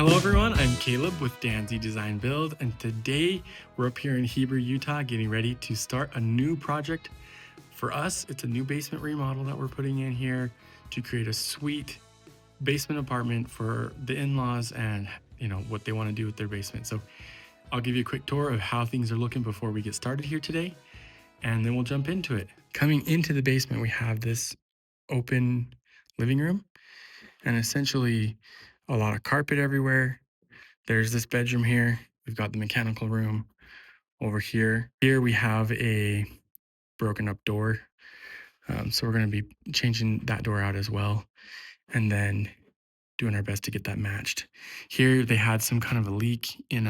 Hello everyone, I'm Caleb with Danzy Design Build, and today we're up here in Heber, Utah, getting ready to start a new project. For us, it's a new basement remodel that we're putting in here to create a sweet basement apartment for the in-laws and what they want to do with their basement. So I'll give you a quick tour of how things are looking before we get started here today, and then we'll jump into it. Coming into the basement, we have this open living room and essentially a lot of carpet everywhere. There's this bedroom here. We've got the mechanical room over here. Here we have a broken up door. So we're going to be changing that door out as well, and then doing our best to get that matched. Here they had some kind of a leak in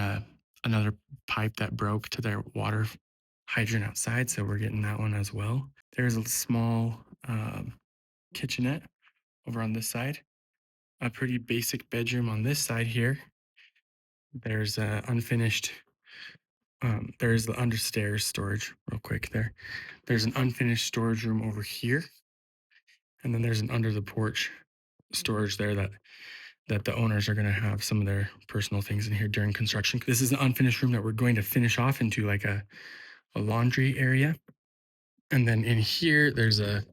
another pipe that broke to their water hydrant outside. So we're getting that one as well. There's a small kitchenette over on this side. A pretty basic bedroom on this side here. There's unfinished. There's the understairs storage real quick there. There's an unfinished storage room over here. And then there's an under the porch storage there that the owners are going to have some of their personal things in here during construction. This is an unfinished room that we're going to finish off into like a laundry area. And then in here, there's a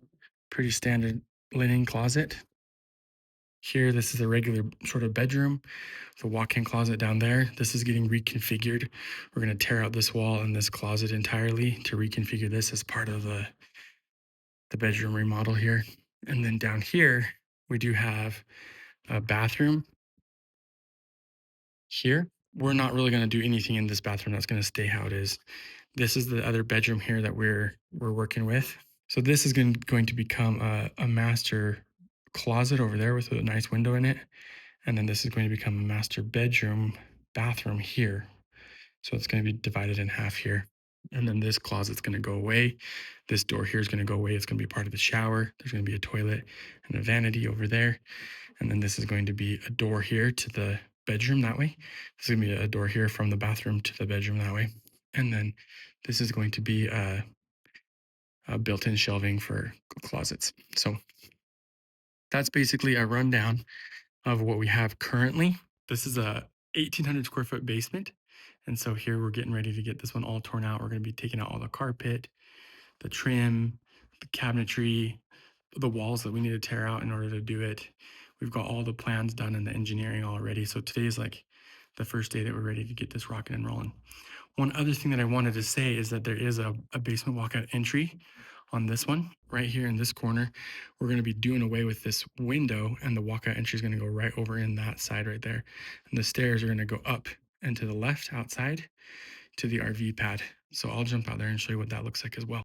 pretty standard linen closet. Here, this is a regular sort of bedroom. The walk-in closet down there. This is getting reconfigured. We're going to tear out this wall and this closet entirely to reconfigure this as part of the bedroom remodel here. And then down here, we do have a bathroom here. We're not really going to do anything in this bathroom. That's going to stay how it is. This is the other bedroom here that we're working with. So this is going to become a master closet over there with a nice window in it. And then this is going to become a master bedroom, bathroom here. So it's going to be divided in half here. And then this closet's going to go away. This door here is going to go away. It's going to be part of the shower. There's going to be a toilet and a vanity over there. And then this is going to be a door here to the bedroom that way. This is going to be a door here from the bathroom to the bedroom that way. And then this is going to be a built-in shelving for closets. So that's basically a rundown of what we have currently. This is a 1,800 square foot basement. And so here we're getting ready to get this one all torn out. We're going to be taking out all the carpet, the trim, the cabinetry, the walls that we need to tear out in order to do it. We've got all the plans done and the engineering already. So today is like the first day that we're ready to get this rocking and rolling. One other thing that I wanted to say is that there is a basement walkout entry on this one right here in this corner. We're going to be doing away with this window, and the walkout entry is going to go right over in that side right there. And the stairs are going to go up and to the left outside to the RV pad. So I'll jump out there and show you what that looks like as well.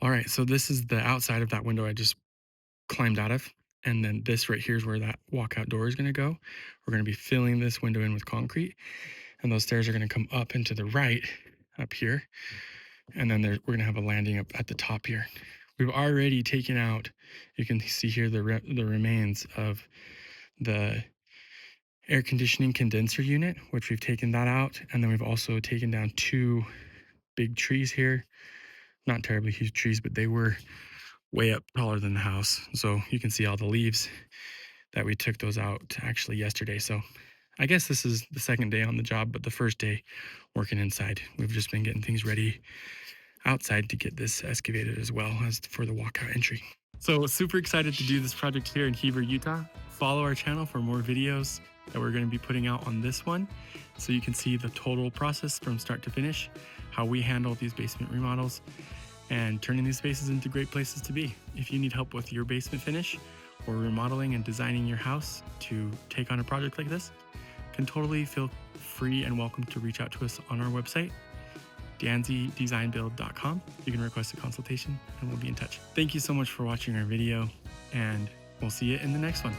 All right, so this is the outside of that window I just climbed out of. And then this right here is where that walkout door is going to go. We're going to be filling this window in with concrete, and those stairs are going to come up and to the right up here. And then we're going to have a landing up at the top here. We've already taken out, you can see here the remains of the air conditioning condenser unit, which we've taken that out. And then we've also taken down 2 big trees here. Not terribly huge trees, but they were way up taller than the house. So you can see all the leaves that we took those out actually yesterday. So I guess this is the second day on the job, but the first day working inside. We've just been getting things ready outside to get this excavated as well as for the walkout entry. So super excited to do this project here in Heber, Utah. Follow our channel for more videos that we're going to be putting out on this one, so you can see the total process from start to finish, how we handle these basement remodels and turning these spaces into great places to be. If you need help with your basement finish or remodeling and designing your house to take on a project like this, can totally feel free and welcome to reach out to us on our website, danzydesignbuild.com. You can request a consultation and we'll be in touch. Thank you so much for watching our video, and we'll see you in the next one.